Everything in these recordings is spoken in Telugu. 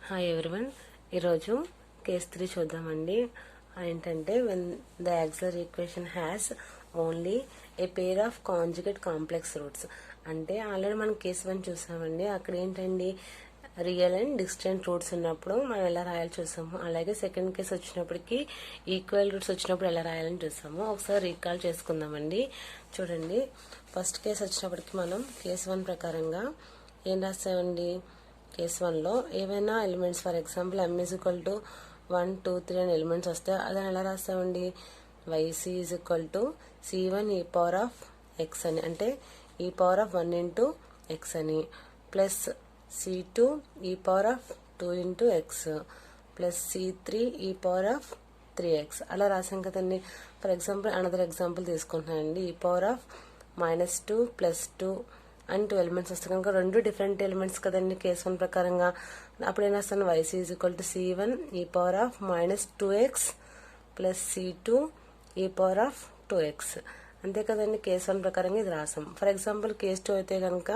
Hi everyone. ఈరోజు కేస్ 3 చూద్దామండి. ఏంటంటే when the auxiliary equation has only a pair of conjugate complex roots. అంటే ఆల్రెడీ మనం కేస్ 1 చూసామండి. అక్కడ ఏంటండి రియల్ అండ్ డిస్టెంట్ రూట్స్ ఉన్నప్పుడు మనం ఎలా రాయాలి చూసాము. అలాగే సెకండ్ కేసు వచ్చినప్పటికీ ఈక్వల్ రూట్స్ వచ్చినప్పుడు ఎలా రాయాలని చూసాము. ఒకసారి రీకాల్ చేసుకుందామండి. చూడండి, ఫస్ట్ కేసు వచ్చినప్పటికి మనం కేసు 1 ప్రకారంగా ఏం రాస్తామండి. కేస్ 1లో ఏవైనా elements, for example m is equal to 1, 2, 3 అనే ఎలిమెంట్స్ వస్తే అదని ఎలా రాస్తామండి. yc is equal to c1 e power of x అని, అంటే e power of 1 into x అని, plus c2 e power of 2 into x plus c3 e power of 3x అలా రాసాం కదండి. ఫర్ ఎగ్జాంపుల్ అనదర్ ఎగ్జాంపుల్ తీసుకుంటున్నానండి. e power of -2 plus 2 and 2 elements వస్తాయి కనుక రెండు డిఫరెంట్ ఎలిమెంట్స్ కదండి కేస్ 1 ప్రకారంగా. అప్పుడు ఏం రాస్తాను, yc is equal to c1 e power of -2x plus c2 e power of 2x. అంతే కదండి, కేస్ 1 ప్రకారంగా ఇది రాసాం. ఫర్ ఎగ్జాంపుల్ కేస్ 2 అయితే కనుక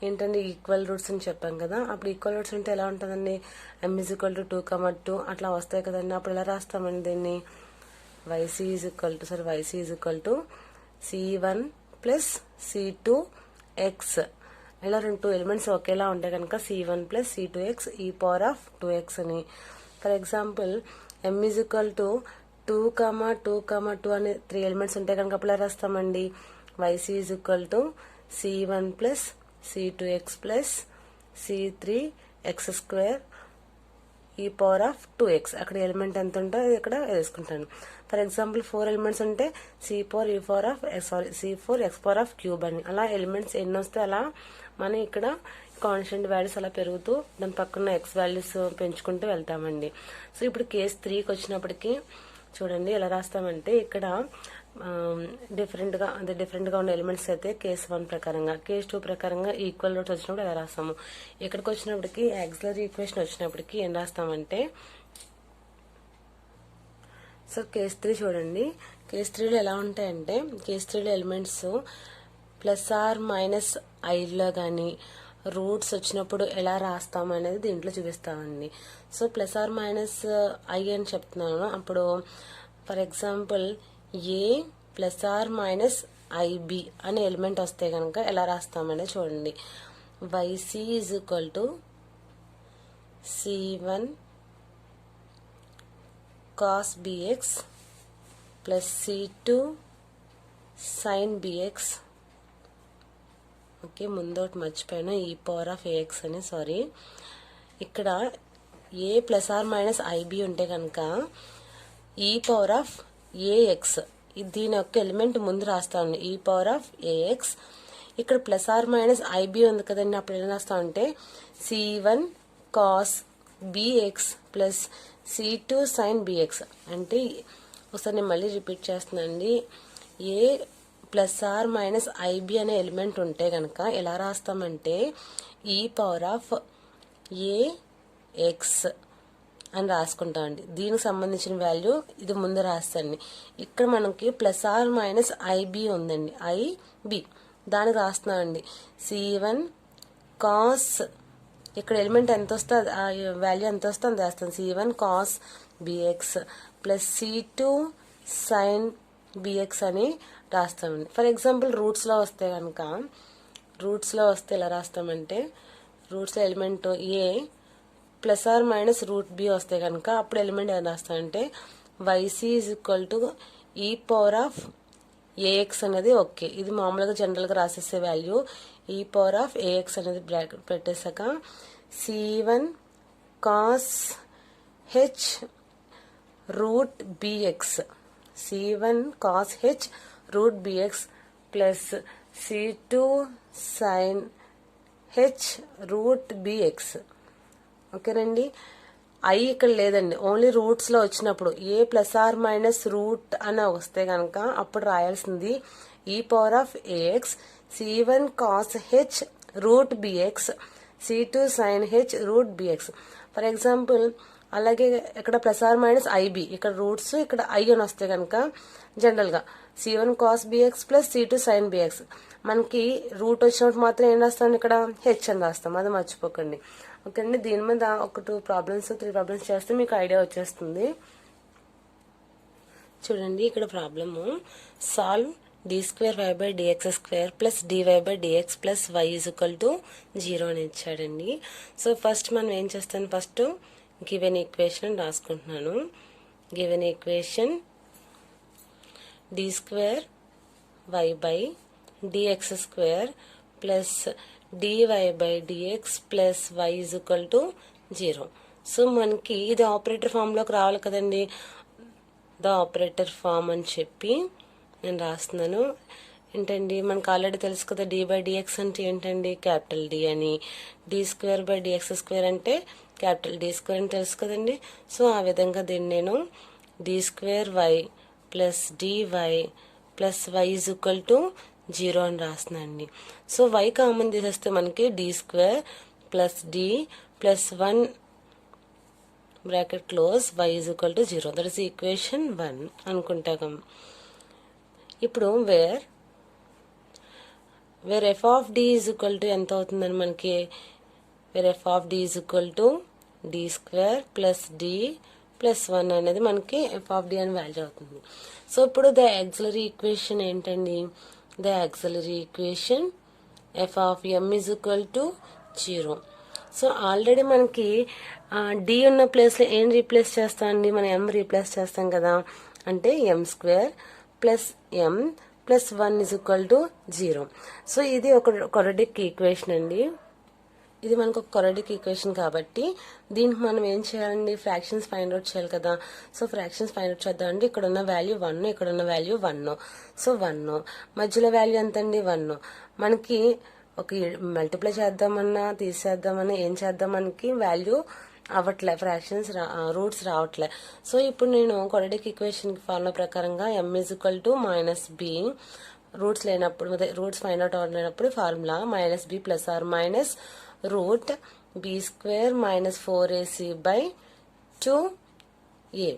ఏంటంటే ఈక్వల్ రూట్స్ అని చెప్పాం కదా. అప్పుడు ఈక్వల్ రూట్స్ ఉంటే ఎలా ఉంటుందండి, m ఈజ్ ఈక్వల్ టు 2, 2 అట్లా వస్తాయి కదండి. అప్పుడు ఎలా రాస్తామండి దీన్ని, yc is equal to c1 plus c2 x. ఇలా 2 ఎలిమెంట్స్ ఒకేలా ఉంటాయి కనుక c1 plus c2x e power of 2x అని. For example m is equal to 2, 2, 2 అనే 3 ఎలిమెంట్స్ ఉంటాయి కనుక అప్పుడు రాస్తామండి yc is equal to c1 plus c2x plus c3x square ఈ పవర్ ఆఫ్ 2x. అక్కడ ఎలిమెంట్ ఎంత ఉంటే అది ఇక్కడ వేసుకుంటాను. ఫర్ ఎగ్జాంపుల్ 4 ఎలిమెంట్స్ ఉంటే c4 e power of c4 x power of cube అని. అలా ఎలిమెంట్స్ ఎన్ని వస్తే అలా మనం ఇక్కడ కాన్స్టెంట్ వాల్యూస్ అలా పెరుగుతూ దాని పక్కన ఎక్స్ వాల్యూస్ పెంచుకుంటూ వెళ్తామండి. సో ఇప్పుడు కేస్ 3కి వచ్చినప్పటికీ చూడండి ఎలా రాస్తామంటే ఇక్కడ డిఫరెంట్గా ఉన్న ఎలిమెంట్స్ అయితే కేస్ 1 ప్రకారంగా, కేస్ 2 ప్రకారంగా ఈక్వల్ రూట్స్ వచ్చినప్పుడు ఎలా రాస్తాము. ఇక్కడికి వచ్చినప్పటికీ యాక్సిలరీ ఈక్వేషన్ వచ్చినప్పటికీ ఏం రాస్తామంటే, సో కేస్ 3 చూడండి. కేస్ 3లో ఎలా ఉంటాయంటే, కేస్ 3లో ఎలిమెంట్స్ ప్లస్ ఆర్ మైనస్ ఐలో కానీ రూట్స్ వచ్చినప్పుడు ఎలా రాస్తాం అనేది దీంట్లో చూపిస్తామండి. So plus or minus i అని చెప్తున్నాను. అప్పుడు for example a plus or minus i b అనే ఎలిమెంట్ వస్తే కనుక ఎలా రాస్తామనేది చూడండి. yc is equal to c1 cos bx plus c2 sin bx. Okay, ముందోటి మర్చిపోయాను, ఈ పవర్ ఆఫ్ ఏఎక్స్ అని, సారీ. ఇక్కడ a plus or minus i b ఉంటే కనుక ఈ పవర్ ఆఫ్ ఏఎక్స్, దీని యొక్క ఎలిమెంట్ ముందు రాస్తాను ఈ పవర్ ఆఫ్ ఏఎక్స్. ఇక్కడ ప్లస్ ఆర్ మైనస్ ఐబి ఉంది కదండి, అప్పుడు ఏం రాస్తామంటే c1 cos bx plus c2 sin bx. అంటే ఒకసారి నేను మళ్ళీ రిపీట్ చేస్తున్నానండి. ఏ ప్లస్ ఆర్ మైనస్ ఐబి అనే ఎలిమెంట్ ఉంటే కనుక ఎలా రాస్తామంటే ఈ పవర్ ఆఫ్ ఏఎక్స్ అని రాసుకుంటామండి. దీనికి సంబంధించిన వాల్యూ ఇది ముందు రాస్తాండి. ఇక్కడ మనకి ప్లస్ ఆర్ మైనస్ ఐబి ఉందండి, ఐబి దానికి రాస్తున్నామండి c1 కాస్, ఇక్కడ ఎలిమెంట్ ఎంత వస్తే వాల్యూ ఎంత వస్తే అంత వేస్తాం, c1 cos b x plus c2 sine b x అని రాస్తామండి. ఫర్ ఎగ్జాంపుల్ రూట్స్లో వస్తే కనుక, రూట్స్లో వస్తే ఎలా రాస్తామంటే రూట్స్లో element a plus or minus root b వస్తే కనుక అప్పుడు ఎలిమెంట్ ఏం రాస్తామంటే yc is equal to e power of a x అనేది. ఓకే, ఇది మామూలుగా జనరల్గా రాసేసే value. E power of a x అనేది బ్రాకెట్ పెట్టేశాక c1 cos h root b x, c1 cos h root b x plus c2 sine h root b x. ఓకేనండి, ఐ ఇక్కడ లేదండి, ఓన్లీ రూట్స్లో వచ్చినప్పుడు a plus or minus root అని వస్తే కనుక అప్పుడు రాయాల్సింది ఈ power of a x c1 cos h root b x c2 sine h root b x. For example అలాగే ఇక్కడ ప్లస్ ఆర్ మైనస్ ఐబి, ఇక్కడ రూట్స్ ఇక్కడ ఐ అని వస్తే కనుక జనరల్గా c1 cos b x plus c2 sine b x. మనకి రూట్ వచ్చినప్పుడు మాత్రం ఏం రాస్తాం, ఇక్కడ హెచ్ అని రాస్తాం, అది మర్చిపోకండి. ఓకే అండి, దీని మీద ఒక 3 ప్రాబ్లమ్స్ చేస్తే మీకు ఐడియా వచ్చేస్తుంది. చూడండి, ఇక్కడ problem solve d2y/dx² plus dy/dx plus y = 0 అని ఇచ్చాడండి. సో ఫస్ట్ మనం ఏం చేస్తాను, ఫస్ట్ గివెన్ ఈక్వేషన్ రాసుకుంటున్నాను. Given equation d2y/dx² plus dy/dx plus y = 0. So మనకి ఇది ఆపరేటర్ ఫామ్లోకి రావాలి కదండి. ద ఆపరేటర్ ఫామ్ అని చెప్పి నేను రాస్తున్నాను. ఏంటండి, మనకు ఆల్రెడీ తెలుసు కదా, d/dx అంటే ఏంటండి, క్యాపిటల్ D అని, d2/dx² అంటే క్యాపిటల్ D² అని తెలుసు కదండి. సో ఆ విధంగా దీన్ని నేను d2y plus dy plus y = 0 అని రాస్తున్నానండి. సో y కామన్ తీసేస్తే మనకి d² plus d plus 1 bracket close y = 0. That is equation 1 అనుకుంటాం. ఇప్పుడు వేర్ f ఆఫ్ d ఎంత అవుతుందని మనకి, where f of d d² plus d plus 1 అనేది మనకి f ఆఫ్ d అని వాల్యూ అవుతుంది. సో ఇప్పుడు ద ఆక్సిలరీ ఈక్వేషన్ ఏంటండి, the auxiliary equation f of m = 0. So already మనకి d ఉన్న ప్లేస్లో ఏం రీప్లేస్ చేస్తాం అండి, మనం m రీప్లేస్ చేస్తాం కదా, అంటే m² plus m plus 1 = 0. So ఇది ఒక క్వాడ్రాటిక్ ఈక్వేషన్ అండి. ఇది మనకు ఒక క్వాడ్రాటిక్ ఈక్వేషన్ కాబట్టి దీనికి మనం ఏం చేయాలండి, ఫ్రాక్షన్స్ ఫైండ్ అవుట్ చేయాలి కదా. సో ఫ్రాక్షన్స్ ఫైండ్ అవుట్ చేద్దామండి. ఇక్కడ ఉన్న వాల్యూ 1, ఇక్కడ ఉన్న వాల్యూ 1. సో 1 మధ్యలో వాల్యూ ఎంత అండి, 1. మనకి ఒక మల్టిప్లై చేద్దామన్నా తీసేద్దామన్నా ఏం చేద్దాం, మనకి వాల్యూ అవ్వట్లే, ఫ్రాక్షన్స్ రూట్స్ రావట్లే. సో ఇప్పుడు నేను క్వాడ్రాటిక్ ఈక్వేషన్ ఫార్ములా ప్రకారంగా m - b రూట్స్ లేనప్పుడు, రూట్స్ ఫైండ్ అవుట్ అవ్వలేనప్పుడు formula -b plus or minus root b² - 4ac/2a.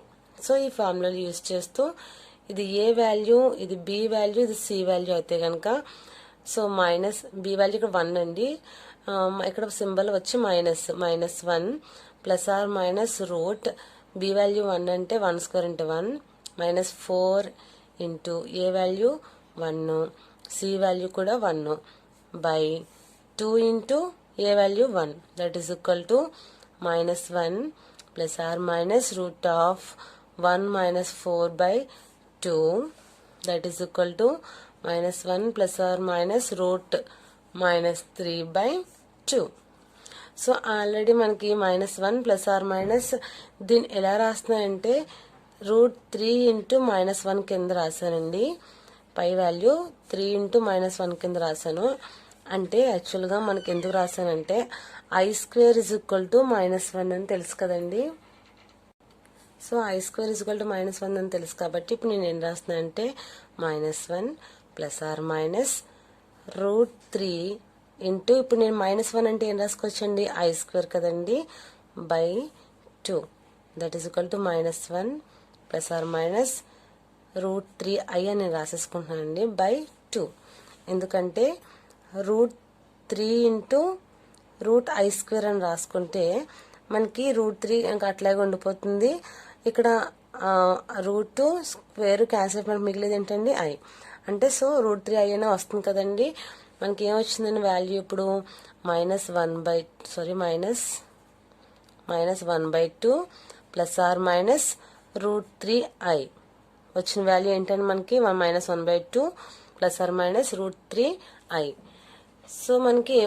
So ఈ ఫార్ములాలు యూజ్ చేస్తూ ఇది a వాల్యూ, ఇది b వాల్యూ, ఇది c వాల్యూ అయితే కనుక, సో మైనస్ b వాల్యూ ఇక్కడ 1 అండి, ఇక్కడ సింబల్ వచ్చి -1 plus or minus root b value 1 అంటే 1² × 1 -4 into a value 1, c value కూడా 1 by 2 into a value 1, that is equal to -1 plus or minus root of 1 - 4/2, that is equal to -1 plus or minus root -3/2. So already మనకి -1 ప్లస్ ఆర్ మైనస్ దీన్ని ఎలా రాస్తున్నానంటే √3 × -1 కింద రాశానండి. పై వాల్యూ 3 × -1 కింద రాశాను. అంటే యాక్చువల్గా మనకి ఎందుకు రాశానంటే i² = -1 అని తెలుసు కదండి. సో i² = -1 అని తెలుసు కాబట్టి ఇప్పుడు నేను ఏం రాస్తున్నాను అంటే -1 ప్లస్ ఆర్ మైనస్ √3 ఇంటూ, ఇప్పుడు నేను -1 అంటే ఏం రాసుకోవచ్చండి, i² కదండి, by 2, that is equal to -1 plus or minus √3i అని నేను రాసేసుకుంటున్నానండి బై 2. ఎందుకంటే √3 ఇంటూ √i² అని రాసుకుంటే మనకి √3 ఇంకా అట్లాగే ఉండిపోతుంది. ఇక్కడ √2 స్క్వేర్ క్యాన్సిల్ మనకి మిగిలేదు ఏంటండి i, అంటే సో √3i అయినా వస్తుంది కదండి. మనకి ఏం వచ్చిందని వాల్యూ ఇప్పుడు -1/2 ప్లస్ ఆర్ మైనస్ √3i వచ్చిన వాల్యూ ఏంటంటే మనకి -1/2 plus or minus √3i. So మనకి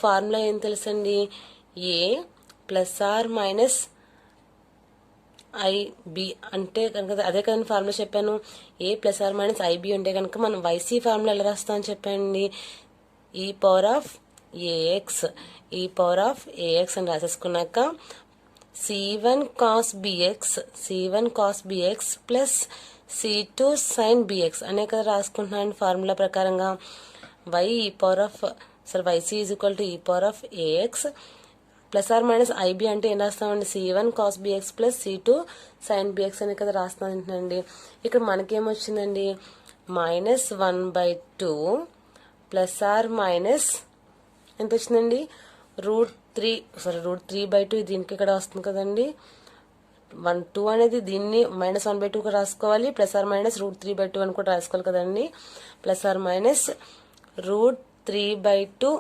ఫార్ములా ఏం తెలుసండి, a plus or minus IB అంటే కనుక అదే కదండి ఫార్ములా చెప్పాను. a plus or minus IB ఉంటే కనుక మనం YC ఫార్ములా ఎలా రాస్తామని చెప్పండి, e పవర్ ఆఫ్ ax అని రాసేసుకున్నాక c1 cos bx plus c2 sin bx అనే కదా రాసుకుంటున్నాను ఫార్ములా ప్రకారంగా. YC e power of ax plus or minus IB అంటే ఏం రాస్తామండి, c1 cos bx plus c2 sin bx అనే కదా రాస్తానండి. ఇక్కడ మనకేమొచ్చిందండి -1/2 ప్లస్ ఆర్ మైనస్ ఎంత వచ్చిందండి, రూట్ 3/2 దీనికి ఇక్కడ వస్తుంది కదండి. 2 అనేది దీన్ని -1/2 రాసుకోవాలి, +/- అని కూడా రాసుకోవాలి కదండి. +/√3/2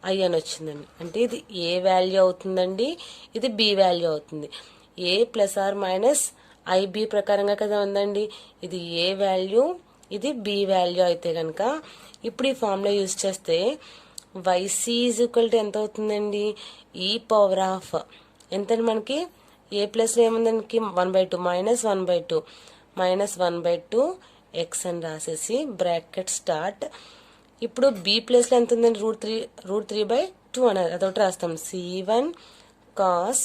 i అని వచ్చిందండి. అంటే ఇది ఏ వాల్యూ అవుతుందండి, ఇది బి వాల్యూ అవుతుంది. ఏ +/- IB ప్రకారంగా కదా ఉందండి. ఇది ఏ వాల్యూ, ఇది బి వాల్యూ అయితే కనుక ఇప్పుడు ఈ ఫార్ములా యూజ్ చేస్తే YC = ఎంత అవుతుందండి, e⁻, ఎంతండి మనకి ఏ ప్లస్లో ఏముందండి 1/2 -1/2 -1/2 x అని రాసేసి బ్రాకెట్ స్టార్ట్. ఇప్పుడు బి ప్లస్లో ఎంత ఉందండి, √3/2 అనేది అదొకటి రాస్తాం. C1 cos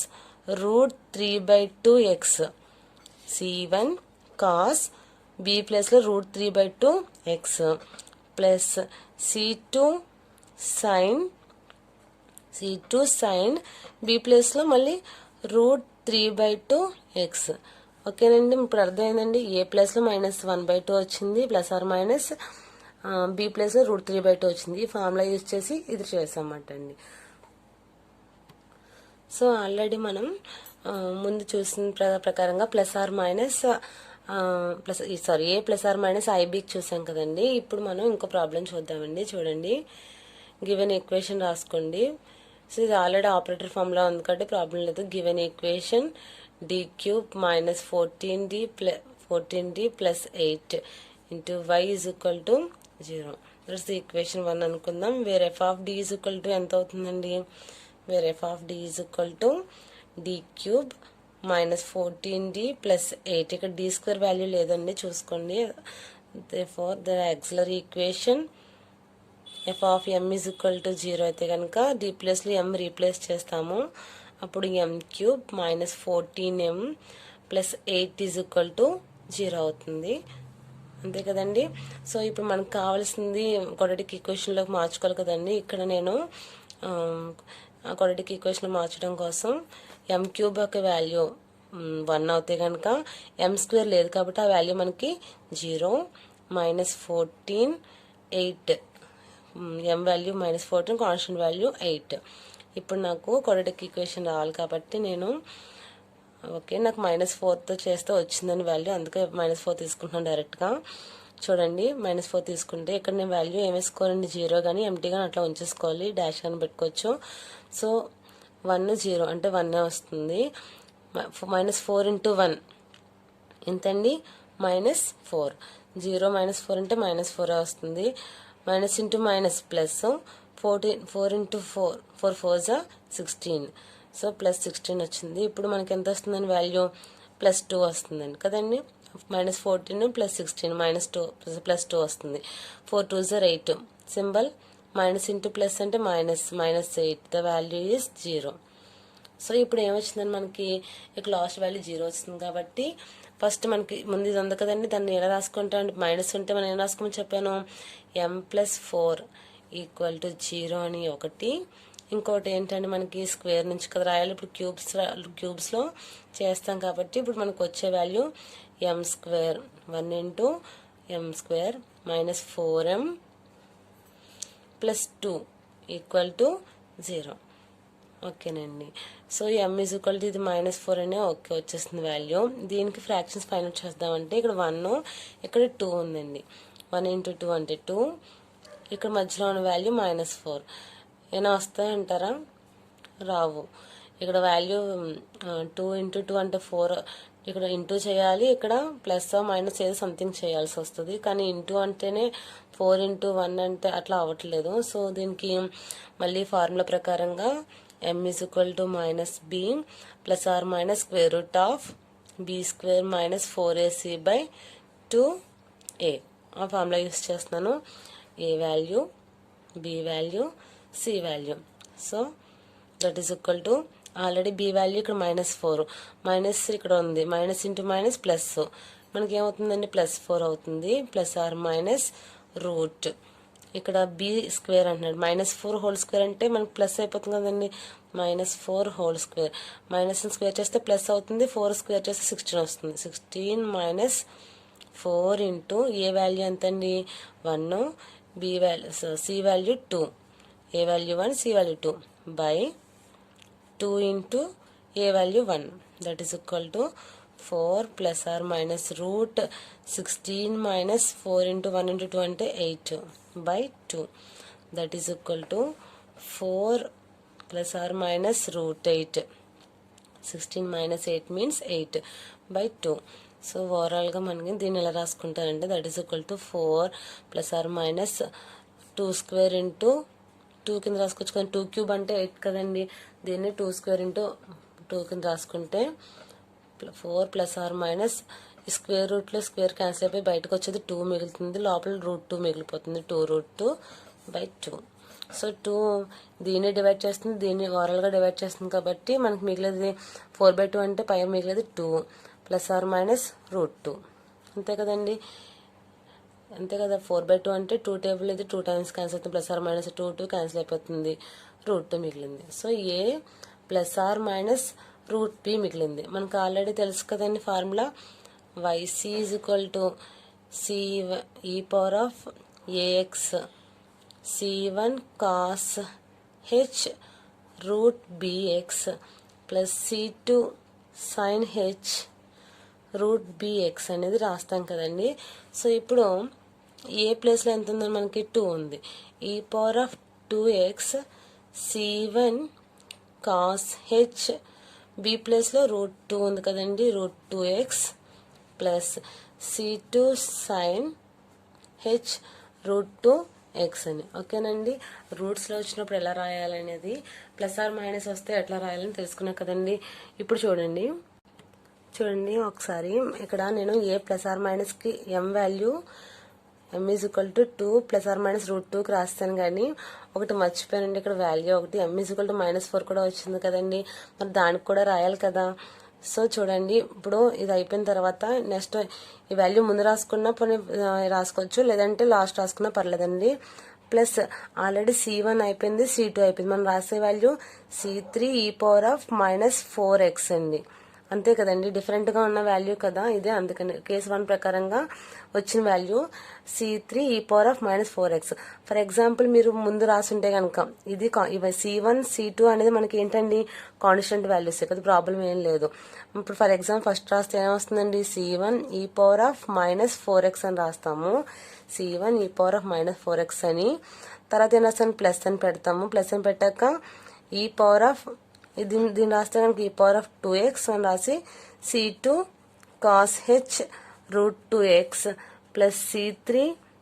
√3/2x, C1 cos B ప్లస్లో √3/2x plus C2 sin B ప్లస్లో మళ్ళీ √3/2x. ఓకేనండి, ఇప్పుడు అర్థమైందండి. ఏ ప్లస్లో -1/2 వచ్చింది, +/- బి ప్లస్లో √3/2 వచ్చింది. ఈ ఫార్ములా యూజ్ చేసి ఇది చేసామన్నమాట అండి. సో ఆల్రెడీ మనం ముందు చూసిన ప్రకారంగా ఏ +/- చూసాం కదండి. ఇప్పుడు మనం ఇంకో ప్రాబ్లం చూద్దామండి. చూడండి, గివెన్ ఈక్వేషన్ రాసుకోండి. సో ఇది ఆల్రెడీ ఆపరేటర్ ఫార్ములా ఉంది కాబట్టి ప్రాబ్లం లేదు. Given equation d³ -14d + 8 into y = 0. That's the equation 1 అనుకుందాం. వేర్ f(d) ఎంత అవుతుందండి, వేర్ f(d) d³ -14d + 8. ఇక్కడ d² వాల్యూ లేదండి, చూసుకోండి. therefore the auxiliary equation f(m) = 0 అయితే కనుక d ప్లస్లో m రీప్లేస్ చేస్తాము. అప్పుడు m³ -14m + 8 = 0 అవుతుంది. అంతే కదండి. సో ఇప్పుడు మనకు కావాల్సింది క్వాడ్రాటిక్ ఈక్వేషన్లోకి మార్చుకోవాలి కదండి. ఇక్కడ నేను క్వాడ్రాటిక్ ఈక్వేషన్ మార్చడం కోసం m³ యొక్క వాల్యూ 1 అవుతే కనుక m² లేదు కాబట్టి ఆ వాల్యూ మనకి 0 -14 8, m వాల్యూ -14, కాన్స్టెంట్ వాల్యూ 8. ఇప్పుడు నాకు క్వాడ్రాటిక్ ఈక్వేషన్ రావాలి కాబట్టి నేను నాకు -4తో చేస్తే వచ్చిందని వాల్యూ, అందుకే -4 తీసుకుంటున్నాను డైరెక్ట్గా. చూడండి, -4 తీసుకుంటే ఇక్కడ నేను వాల్యూ ఏం వేసుకోవాలండి, 0 కానీ ఎంటీ కానీ అట్లా ఉంచేసుకోవాలి, డాష్ కానీ పెట్టుకోవచ్చు. సో 1 0 అంటే 1 వస్తుంది. -4 × 1 ఎంతండి, -4. 0 -4 అంటే -4 వస్తుంది. Minus into minus plus 4 × 4 4 16. So +16 వచ్చింది. ఇప్పుడు మనకి ఎంత వస్తుందని వాల్యూ +2 వస్తుందండి కదండి. -14 + 16 -2 వస్తుంది. 4 2 8. సింబల్ మైనస్ ఇంటూ ప్లస్ అంటే -8. The value is 0. సో ఇప్పుడు ఏమొచ్చిందని మనకి ఇక్కడ లాస్ట్ వాల్యూ 0 వస్తుంది కాబట్టి ఫస్ట్ మనకి ముందు ఇది ఉంది కదండి, దాన్ని ఎలా రాసుకుంటాం అంటే మైనస్ ఉంటే మనం ఏం రాసుకోమని చెప్పాను, m+4 = 0 అని ఒకటి. ఇంకోటి ఏంటంటే మనకి స్క్వేర్ నుంచి కదా రాయాలి. ఇప్పుడు క్యూబ్స్లో చేస్తాం కాబట్టి ఇప్పుడు మనకు వచ్చే వాల్యూ m², 1 × m² -4m + 2 = 0. ఓకేనండి. సో m = ఇది -4 అనే ఓకే వచ్చేస్తుంది వాల్యూ. దీనికి ఫ్రాక్షన్స్ ఫైండ్ అవుట్ చేద్దామంటే ఇక్కడ 1, ఇక్కడ 2 ఉందండి. 1 × 2 అంటే 2, ఇక్కడ మధ్యలో ఉన్న వాల్యూ -4. ఏమైనా వస్తాయంటారా, రావు. ఇక్కడ వాల్యూ 2 × 2 అంటే 4, ఇక్కడ ఇంటూ చేయాలి, ఇక్కడ ప్లస్ మైనస్ ఏదో సంథింగ్ చేయాల్సి వస్తుంది. కానీ ఇంటూ అంటేనే 4 × 1 అంటే అట్లా అవ్వట్లేదు. సో దీనికి మళ్ళీ ఫార్ములా ప్రకారంగా m = -b ±√b² - 4ac/2a. ఆ ఫార్ములా యూస్ చేస్తున్నాను. A value, b value, c value. So that is equal to already b value ఇక్కడ -4, మైనస్ ఇక్కడ ఉంది, మైనస్ ఇంటూ మైనస్ ప్లస్ మనకి ఏమవుతుందండి +4 అవుతుంది. ±√ ఇక్కడ b² అంటున్నాడు, -4² అంటే మనకి ప్లస్ అయిపోతుంది కదండి. -4² మైనస్ స్క్వేర్ చేస్తే ప్లస్ అవుతుంది, 4 స్క్వేర్ చేస్తే 16 వస్తుంది. 16 - 4 ఇంటూ ఏ వాల్యూ ఎంతండి 1, b value c value 2, a value 1, c value 2 by 2 into a value 1, that is equal to 4 plus or minus root 16 minus 4 into 1 into 2 అంటే 8 by 2, that is equal to 4 plus or minus root 8. 16 minus 8 means 8 by 2. So ఓవరాల్గా మనకి దీన్ని ఎలా రాసుకుంటారంటే that is equal to 4 plus or minus 2 square into 2 కింద రాసుకోవచ్చు కానీ 2 క్యూబ్ అంటే 8 కదండి, దీన్ని 2 స్క్వేర్ ఇంటూ 2 కింద రాసుకుంటే 4 ప్లస్ ఆర్ మైనస్ స్క్వేర్ రూట్లో స్క్వేర్ క్యాన్సిల్ అయిపోయి బయటకు వచ్చేది 2 మిగులుతుంది, లోపల రూట్ 2 మిగిలిపోతుంది, 2 రూట్ 2 by 2. సో 2 దీన్ని డివైడ్ చేస్తుంది, దీన్ని ఓవరాల్గా డివైడ్ చేస్తుంది కాబట్టి మనకి మిగిలేదు 4/2 అంటే పై మిగిలేదు 2 ప్లస్ ఆర్ మైనస్ రూట్ 2, అంతే కదండి, అంతే కదా. 4/2 అంటే 2 టేబుల్ ఇది 2 టైమ్స్ క్యాన్సిల్ అవుతుంది, ప్లస్ ఆర్ మైనస్ 2 క్యాన్సిల్ అయిపోతుంది, రూట్ 2 మిగిలింది. So a plus or minus root b మిగిలింది. మనకు ఆల్రెడీ తెలుసు కదండి formula, y c is equal to c e power of a x c1 cos h root bx plus c2 sin h root bx అనేది రాస్తాం కదండి. సో ఇప్పుడు ఏ ప్లేస్లో ఎంత ఉందని మనకి 2 ఉంది, ఈ power of 2x c1 cos h, b ప్లేస్లో రూట్ 2 ఉంది కదండి, root 2x plus c2 sin h root 2x అని. ఓకేనండి, రూట్స్లో వచ్చినప్పుడు ఎలా రాయాలనేది, ప్లస్ ఆర్ మైనస్ వస్తే ఎట్లా రాయాలని తెలుసుకున్నా కదండి. ఇప్పుడు చూడండి ఒకసారి ఇక్కడ నేను ఏ ప్లస్ ఆర్ మైనస్కి m value m is equal to 2 plus or minus root 2కి రాస్తాను, కానీ ఒకటి మర్చిపోయానండి, ఇక్కడ వాల్యూ ఒకటి m ఈజ్ ఈక్వల్ టు -4 కూడా వచ్చింది కదండి, మరి దానికి కూడా రాయాలి కదా. సో చూడండి, ఇప్పుడు ఇది అయిపోయిన తర్వాత నెక్స్ట్ ఈ వాల్యూ ముందు రాసుకున్నా పోనీ రాసుకోవచ్చు, లేదంటే లాస్ట్ రాసుకున్నా పర్లేదండి. ప్లస్ ఆల్రెడీ c1 అయిపోయింది, c2 అయిపోయింది, మనం రాసే వాల్యూ c3 ఈ పవర్ ఆఫ్ -4x అండి, అంతే కదండి, డిఫరెంట్గా ఉన్న వాల్యూ కదా ఇది, అందుకని కేసు 1 ప్రకారంగా వచ్చిన వాల్యూ c3 ఈ power of -4x. For example మీరు ముందు రాసుంటే కనుక ఇది c1 c2 అనేది మనకి ఏంటండి కాన్స్టెంట్ వాల్యూస్ కదా, ప్రాబ్లం ఏం లేదు. ఇప్పుడు ఫర్ ఎగ్జాంపుల్ ఫస్ట్ రాస్తే ఏమొస్తుందండి, c1 ఈ పవర్ ఆఫ్ -4x అని రాస్తాము, c1 ఈ పవర్ ఆఫ్ -4x అని. తర్వాత ఏం రాస్తాను, ప్లస్ అని పెడతాము, ప్లస్ అని పెట్టాక ఈ పవర్ ఆఫ్ దీన్ని రాస్తే కనుక ఈ పవర్ ఆఫ్ 2x అని రాసి c2 cos h root 2x plus c3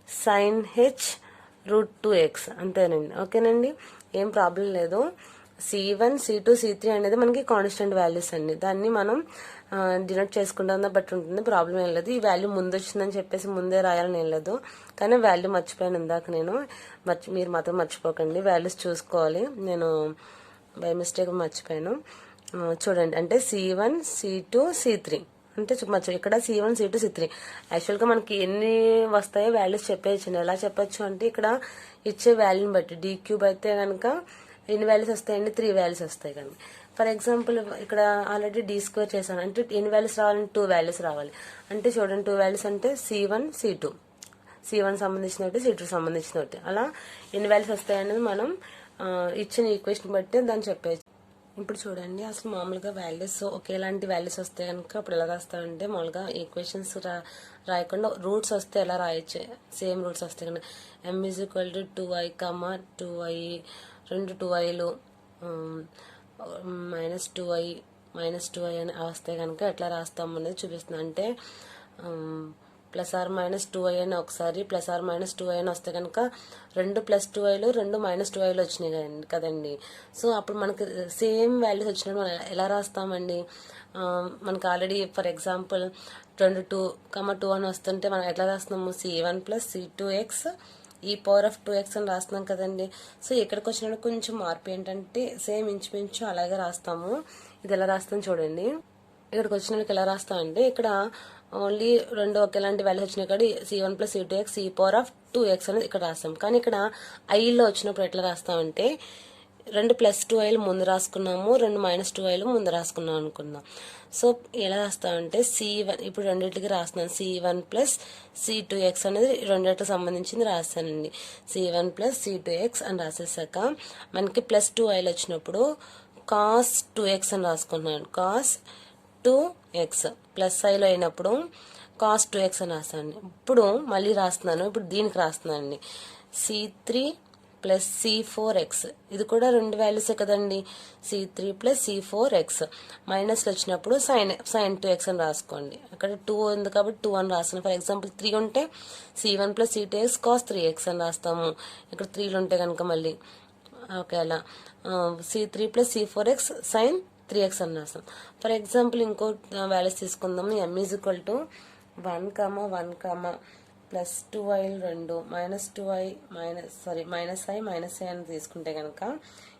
sin h root 2x, అంతేనండి. ఓకేనండి, ఏం ప్రాబ్లం లేదు. c1 c2 c3 అనేది మనకి కాన్స్టెంట్ వాల్యూస్ అండి, దాన్ని మనం డినోట్ చేసుకుంటాం బట్టి ఉంటుంది, ప్రాబ్లం ఏం లేదు. ఈ వాల్యూ ముందు వచ్చిందని చెప్పేసి ముందే రాయాలని ఏం లేదు, కానీ వాల్యూ మర్చిపోయాను ఇందాక నేను, మీరు మాత్రం మర్చిపోకండి, వాల్యూస్ చూసుకోవాలి, నేను బై మిస్టేక్ మర్చిపోయాను. చూడండి, అంటే c1 c2 c3 అంటే ఇక్కడ c1 c2 c3 యాక్చువల్గా మనకి ఎన్ని వస్తాయో వాల్యూస్ చెప్పేయచ్చు. ఎలా చెప్పచ్చు అంటే ఇక్కడ ఇచ్చే వాల్యూని బట్టి d క్యూబ్ అయితే కనుక ఎన్ని వాల్యూస్ వస్తాయండి, 3 వాల్యూస్ వస్తాయి. కానీ ఫర్ ఎగ్జాంపుల్ ఇక్కడ ఆల్రెడీ d స్క్వేర్ చేశాను, అంటే ఎన్ని వాల్యూస్ రావాలంటే 2 వాల్యూస్ రావాలి. అంటే చూడండి 2 వాల్యూస్ అంటే c1 c2, c1 సంబంధించిన ఒకటి c2 సంబంధించిన ఒకటి, అలా ఎన్ని వాల్యూస్ వస్తాయనేది మనం ఇచ్చిన ఈక్వేషన్ బట్టి దాన్ని చెప్పేయచ్చు. ఇప్పుడు చూడండి, అసలు మామూలుగా వాల్యూస్ ఒకేలాంటి వాల్యూస్ వస్తే కనుక అప్పుడు ఎలా రాస్తామంటే మామూలుగా ఈక్వేషన్స్ రాయకుండా రూట్స్ వస్తే ఎలా రాయచ్చు, సేమ్ రూట్స్ వస్తే కనుక m is equal to 2i, 2i, రెండు 2iలు -2i అని వస్తే కనుక ఎట్లా రాస్తాము అనేది చూపిస్తుంది. అంటే ప్లస్ ఆర్ -2i అని ఒకసారి, ప్లస్ ఆర్ -2i అని వస్తే కనుక రెండు +2iలు రెండు -2iలు వచ్చినాయి కదండి. సో అప్పుడు మనకి సేమ్ వాల్యూస్ వచ్చినప్పుడు మనం ఎలా రాస్తామండి, మనకు ఆల్రెడీ ఫర్ ఎగ్జాంపుల్ 2 అని వస్తుంటే మనం ఎట్లా రాస్తున్నాము, c1 + c2x ఈ పవర్ ఆఫ్ 2x అని రాస్తున్నాం కదండి. సో ఇక్కడికి వచ్చినప్పుడు కొంచెం మార్పు ఏంటంటే సేమ్ ఇంచుమించు అలాగే రాస్తాము. ఇది ఎలా రాస్తాం చూడండి, ఇక్కడికి వచ్చినప్పుడు ఎలా రాస్తామంటే ఇక్కడ ఓన్లీ రెండు ఒకేలాంటి వాల్యూస్ వచ్చినాయి కాబట్టి c1 + c2x ఈ పవర్ ఆఫ్ 2x అనేది ఇక్కడ రాస్తాం. కానీ ఇక్కడ ఐలో వచ్చినప్పుడు ఎట్లా రాస్తామంటే రెండు +2iలు ముందు రాసుకున్నాము, రెండు -2iలు ముందు రాసుకున్నాం అనుకుందాం. సో ఎలా రాస్తామంటే c1, ఇప్పుడు రెండింటికి రాస్తున్నాను, c1 + c2x అనేది రెండింటికి సంబంధించింది రాస్తానండి. c1 + c2x అని రాసేసాక మనకి +2iలు వచ్చినప్పుడు కాస్ 2x అని రాసుకుంటున్నాను. కాస్ 2x ప్లస్ ఐలో అయినప్పుడు కాస్ 2x అని రాస్తాను. ఇప్పుడు మళ్ళీ రాస్తున్నాను, ఇప్పుడు దీనికి రాస్తున్నానండి. C3 ప్లస్ C4x, ఇది కూడా రెండు వాల్యూసే కదండి. C3 ప్లస్ C4x మైనస్లో వచ్చినప్పుడు సైన్ 2x అని రాసుకోండి. అక్కడ 2 ఉంది కాబట్టి 2 అని రాస్తాను. ఫర్ ఎగ్జాంపుల్ 3 ఉంటే C1 plus C2x cos 3x అని రాస్తాము. ఇక్కడ 3లు ఉంటే కనుక మళ్ళీ ఓకే అలా C3 plus C4x sign 3x అని రాస్తాం. ఫర్ ఎగ్జాంపుల్ ఇంకో వాల్యూస్ తీసుకుందాము. m is equal to 1, 1, plus 2i 2 minus 2i minus i అని తీసుకుంటే కనుక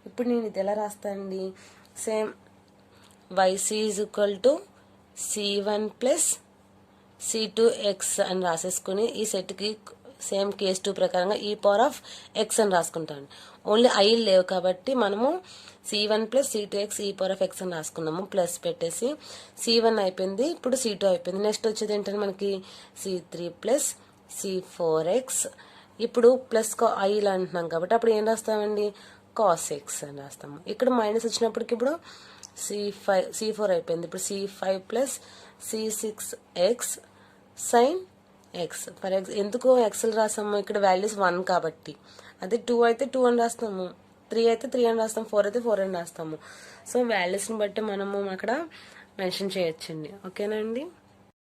ఇప్పుడు నేను ఇది ఎలా రాస్తానండి? Same yc is equal to C1 plus C2x అని రాసేసుకుని ఈ సెట్కి సేమ్ కేస్ 2 ప్రకారంగా e పవర్ ఆఫ్ x అని రాసుకుంటాను. ఓన్లీ i లేవు కాబట్టి మనము C1 plus C2x e power of x అని రాసుకున్నాము. ప్లస్ పెట్టేసి C1 అయిపోయింది, ఇప్పుడు C2 అయిపోయింది. నెక్స్ట్ వచ్చేది ఏంటంటే మనకి C3 ప్లస్ C4x, ఇప్పుడు ప్లస్ ఐలు అంటున్నాం కాబట్టి అప్పుడు ఏం రాస్తామండి? కాస్ x అని రాస్తాము. ఇక్కడ మైనస్ వచ్చినప్పటికి ఇప్పుడు C4 అయిపోయింది. ఇప్పుడు C5 plus C6x sine x. ఎందుకు ఎక్స్ఎల్ రాస్తాము? ఇక్కడ వాల్యూస్ 1 కాబట్టి. అదే 2 అయితే 2 అని రాస్తాము, 3 అయితే 3 అని రాస్తాము, 4 అయితే 4 అని రాస్తాము. సో వాల్యూస్ని బట్టి మనము అక్కడ మెన్షన్ చేయొచ్చండి. ఓకేనా అండి?